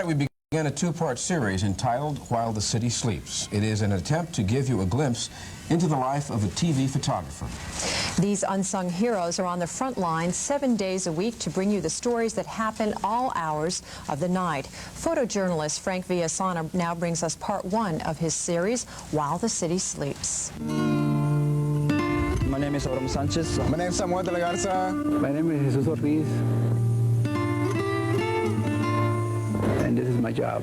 We begin a two-part series entitled While the City Sleeps. It is an attempt to give you a glimpse into the life of a TV photographer. These unsung heroes are on the front line 7 days a week to bring you the stories that happen all hours of the night. Photojournalist Frank Villasana now brings us part one of his series, While the City Sleeps. My name is Abraham Sanchez. My name is Samuel de la Garza. My name is Jesus Ortiz. And this is my job.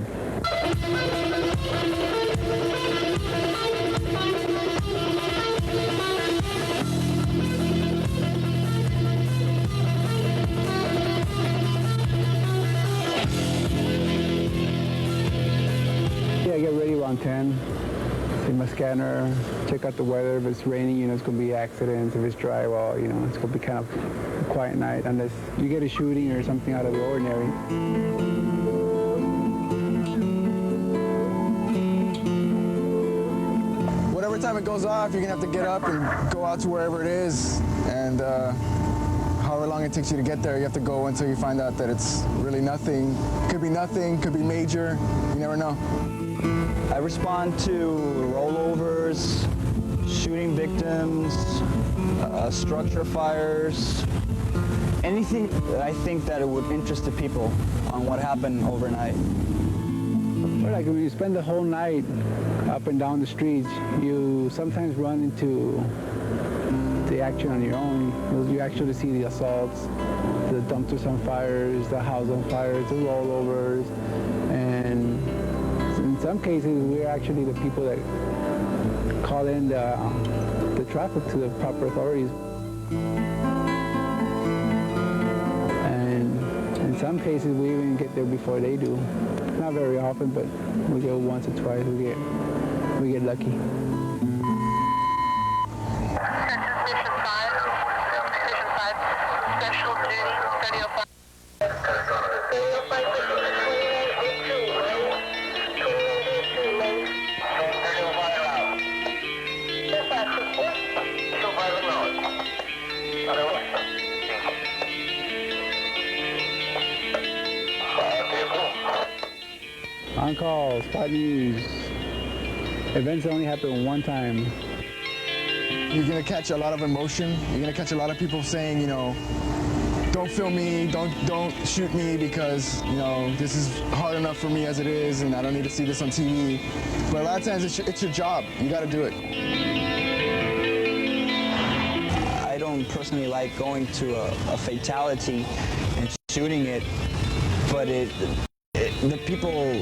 Yeah, I get ready around 10. See my scanner, check out the weather. If it's raining, you know, it's going to be accidents. If it's dry, well, you know, it's going to be kind of a quiet night unless you get a shooting or something out of the ordinary. Whatever time it goes off, you're going to have to get up and go out to wherever it is. And however long it takes you to get there, you have to go until you find out that it's really nothing. Could be nothing, could be major. You never know. I respond to rollovers, shooting victims, structure fires, anything that I think that it would interest the people on what happened overnight. Well, like when you spend the whole night up and down the streets, you sometimes run into the action on your own. You actually see the assaults, the dumpsters on fires, the house on fires, the rollovers, and in some cases we're actually the people that call in the traffic to the proper authorities. And in some cases we even get there before they do. Not very often, but we go once or twice. We get lucky. Mission 5, special duty, 3005. 3005. On call, spot news. Events only happen one time. You're going to catch a lot of emotion. You're going to catch a lot of people saying, you know, don't film me, don't shoot me because, you know, this is hard enough for me as it is and I don't need to see this on TV. But a lot of times it's your job. You got to do it. I don't personally like going to a fatality and shooting it, but the people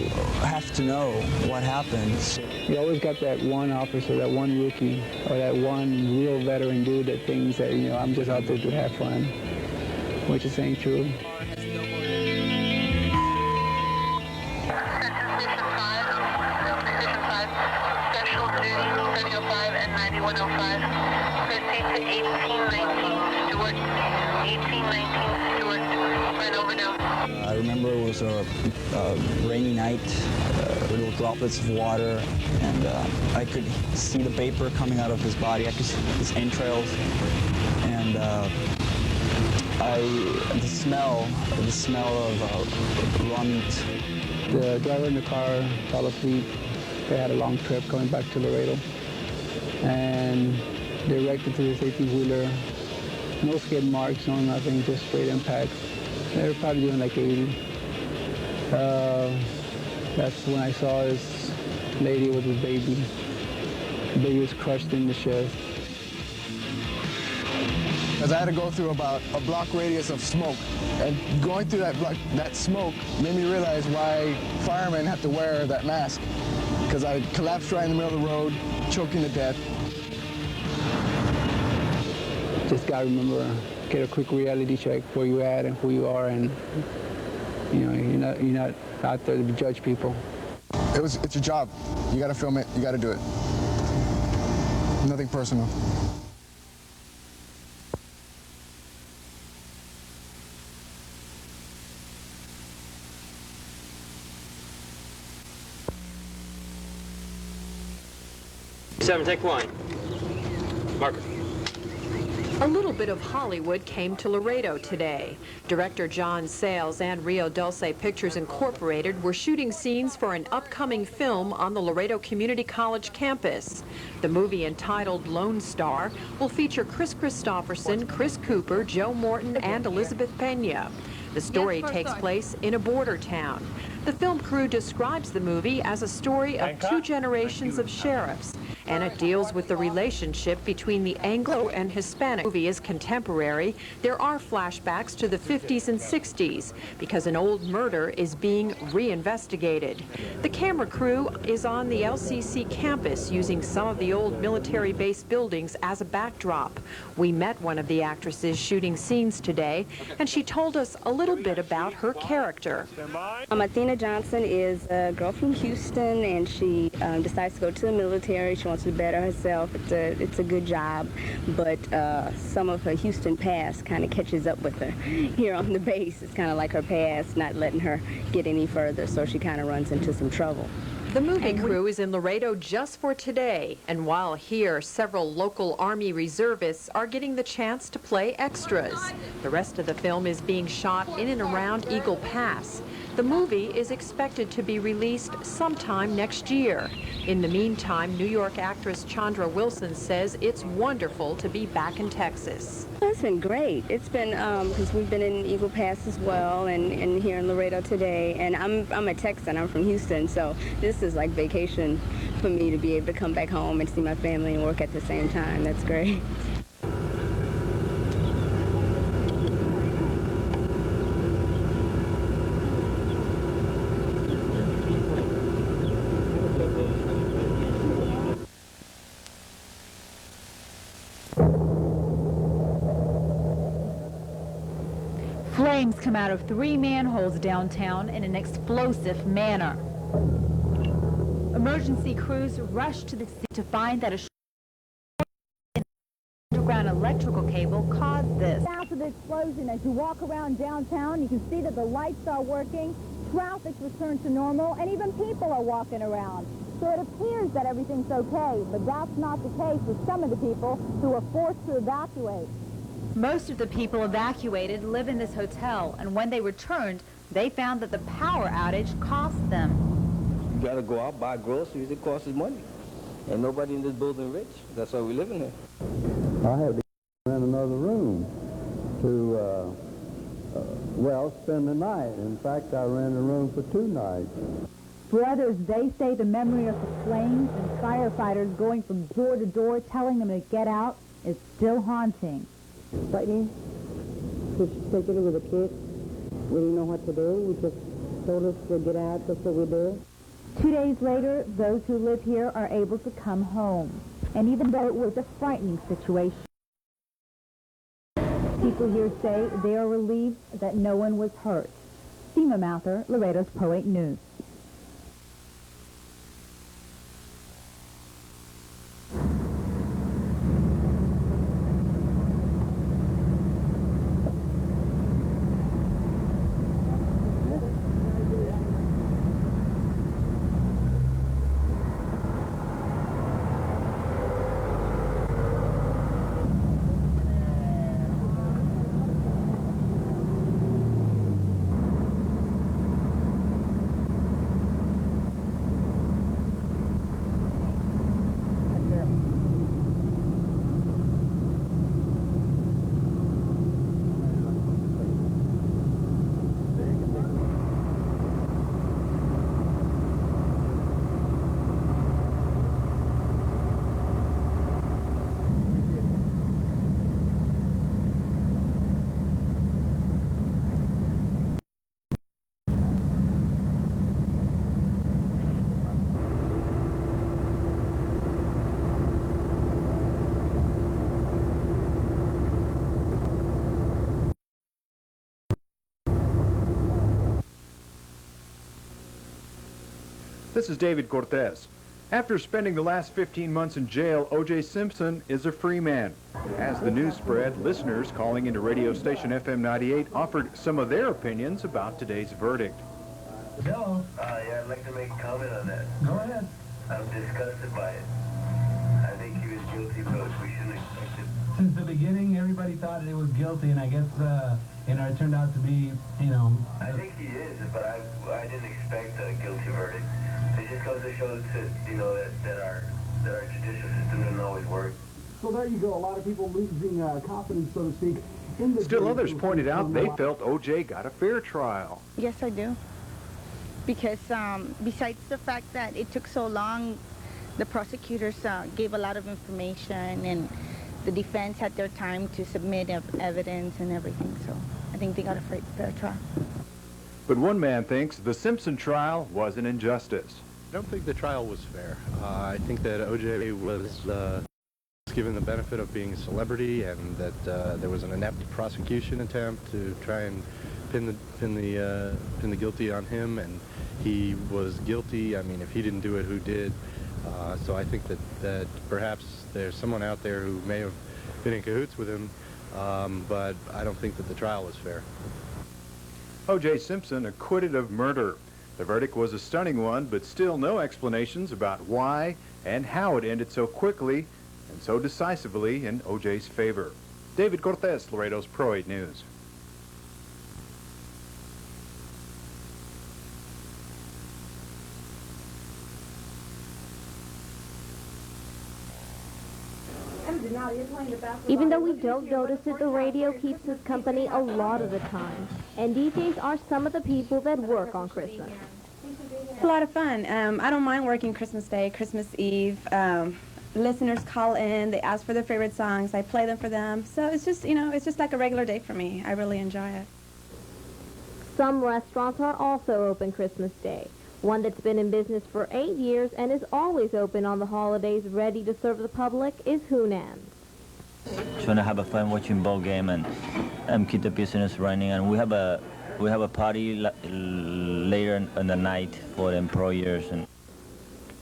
have to know what happens. You always got that one officer, that one rookie, or that one real veteran dude that thinks that, you know, I'm just out there to have fun, which is ain't true. Mission 5, special duty, 3005 and 9105. Proceed to 1819 Stewart, 1819 Stewart, right over now. I remember it was a rainy night, little droplets of water, and I could see the vapor coming out of his body. I could see his entrails, and the smell of raw meat. The driver in the car fell asleep. They had a long trip coming back to Laredo, and they wrecked into this 18-wheeler. No skid marks, no nothing, just straight impact. They were probably doing like 80. That's when I saw this lady with his baby. The baby was crushed in the chest. Because I had to go through about a block radius of smoke. And going through that smoke made me realize why firemen have to wear that mask. Because I collapsed right in the middle of the road, choking to death. Just gotta remember, get a quick reality check where you at and who you are, and you know, you're not out there to judge people. It's your job. You gotta film it, you gotta do it. Nothing personal. Seven, take one. Marker. A little bit of Hollywood came to Laredo today. Director John Sayles and Rio Dulce Pictures Incorporated were shooting scenes for an upcoming film on the Laredo Community College campus. The movie, entitled Lone Star, will feature Chris Christopherson, Chris Cooper, Joe Morton, and Elizabeth Pena. The story takes place in a border town. The film crew describes the movie as a story of two generations of sheriffs, and it deals with the relationship between the Anglo and Hispanic. The movie is contemporary. There are flashbacks to the 50s and 60s because an old murder is being reinvestigated. The camera crew is on the LCC campus using some of the old military base buildings as a backdrop. We met one of the actresses shooting scenes today, and she told us a little bit about her character. Athena Johnson is a girl from Houston, and she decides to go to the military. She wants to better herself. It's a good job, but some of her Houston past kind of catches up with her here on the base. It's kind of like her past not letting her get any further, so she kind of runs into some trouble. The movie crew is in Laredo just for today, and while here, several local Army reservists are getting the chance to play extras. The rest of the film is being shot in and around Eagle Pass. The movie is expected to be released sometime next year. In the meantime, New York actress Chandra Wilson says it's wonderful to be back in Texas. It's been great. It's been, because we've been in Eagle Pass as well, and here in Laredo today. And I'm a Texan. I'm from Houston, so this is like vacation for me to be able to come back home and see my family and work at the same time. That's great. Flames come out of 3 manholes downtown in an explosive manner. Emergency crews rush to the scene to find that a underground electrical cable caused this. After the explosion, as you walk around downtown, you can see that the lights are working, traffic's returned to normal, and even people are walking around. So it appears that everything's okay, but that's not the case with some of the people who were forced to evacuate. Most of the people evacuated live in this hotel, and when they returned, they found that the power outage cost them. You gotta go out, buy groceries, it costs us money. And nobody in this building rich. That's why we live in here. I have to rent another room to, well, spend the night. In fact, I rent a room for 2 nights. For others, they say the memory of the flames and firefighters going from door to door telling them to get out is still haunting. Frightening. Particularly with the kids. We didn't know what to do. We just told us to get out. That's what we did. 2 days later, those who live here are able to come home. And even though it was a frightening situation, people here say they are relieved that no one was hurt. Seema Mather, Laredo's Pro 8 News. This is David Cortez. After spending the last 15 months in jail, O.J. Simpson is a free man. As the news spread, listeners calling into radio station FM 98 offered some of their opinions about today's verdict. Hello? Yeah, I'd like to make a comment on that. Go ahead. I'm disgusted by it. I think he was guilty, but we shouldn't expect it. Since the beginning, everybody thought it was guilty, and I guess, you know, it turned out to be, you know... I think he is, but I didn't expect a guilty verdict. It just goes to show, you know, that our judicial system doesn't always work. So there you go, a lot of people losing confidence, so to speak. In the Still, others pointed out they felt O.J. got a fair trial. Yes, I do. Because besides the fact that it took so long, the prosecutors gave a lot of information, and the defense had their time to submit evidence and everything, so I think they got a fair trial. But one man thinks the Simpson trial was an injustice. I don't think the trial was fair. I think that O.J. was given the benefit of being a celebrity, and that there was an inept prosecution attempt to try and pin the guilty on him, and he was guilty. I mean, if he didn't do it, who did? So I think that perhaps there's someone out there who may have been in cahoots with him, but I don't think that the trial was fair. O.J. Simpson acquitted of murder. The verdict was a stunning one, but still no explanations about why and how it ended so quickly and so decisively in O.J.'s favor. David Cortez, Laredo's Pro 8 News. Even though we don't notice it, the radio keeps us company a lot of the time. And DJs are some of the people that work on Christmas. It's a lot of fun. I don't mind working Christmas Day, Christmas Eve. Listeners call in, they ask for their favorite songs, I play them for them. So it's just, you know, it's just like a regular day for me. I really enjoy it. Some restaurants are also open Christmas Day. One that's been in business for 8 years and is always open on the holidays, ready to serve the public, is Hunan's. Just want to have a fun watching ball game and keep the business running. And we have a party later in the night for the employers. And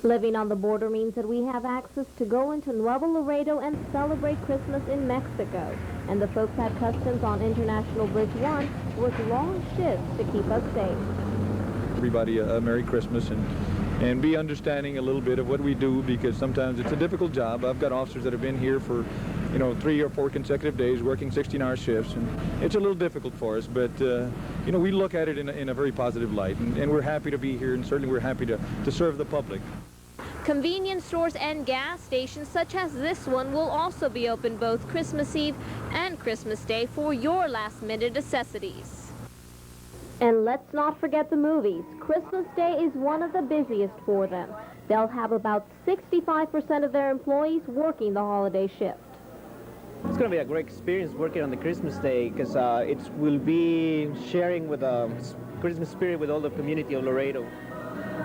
living on the border means that we have access to go into Nuevo Laredo and celebrate Christmas in Mexico. And the folks at Customs on International Bridge 1 work long shifts to keep us safe. Everybody a Merry Christmas and be understanding a little bit of what we do, because sometimes it's a difficult job. I've got officers that have been here for, you know, 3 or 4 consecutive days working 16-hour shifts, and it's a little difficult for us, but you know, we look at it in a very positive light, and we're happy to be here, and certainly we're happy to serve the public. Convenience stores and gas stations such as this one will also be open both Christmas Eve and Christmas Day for your last-minute necessities. And let's not forget the movies. Christmas Day is one of the busiest for them. They'll have about 65% of their employees working the holiday shift. It's going to be a great experience working on the Christmas Day, because it will be sharing with the Christmas spirit with all the community of Laredo.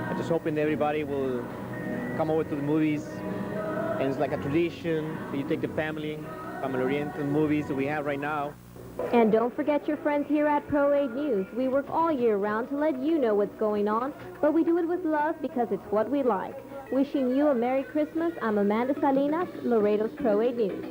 I'm just hoping everybody will come over to the movies, and it's like a tradition. You take the family-oriented movies that we have right now. And don't forget your friends here at Pro 8 News. We work all year round to let you know what's going on, but we do it with love because it's what we like. Wishing you a Merry Christmas, I'm Amanda Salinas, Laredo's Pro 8 News.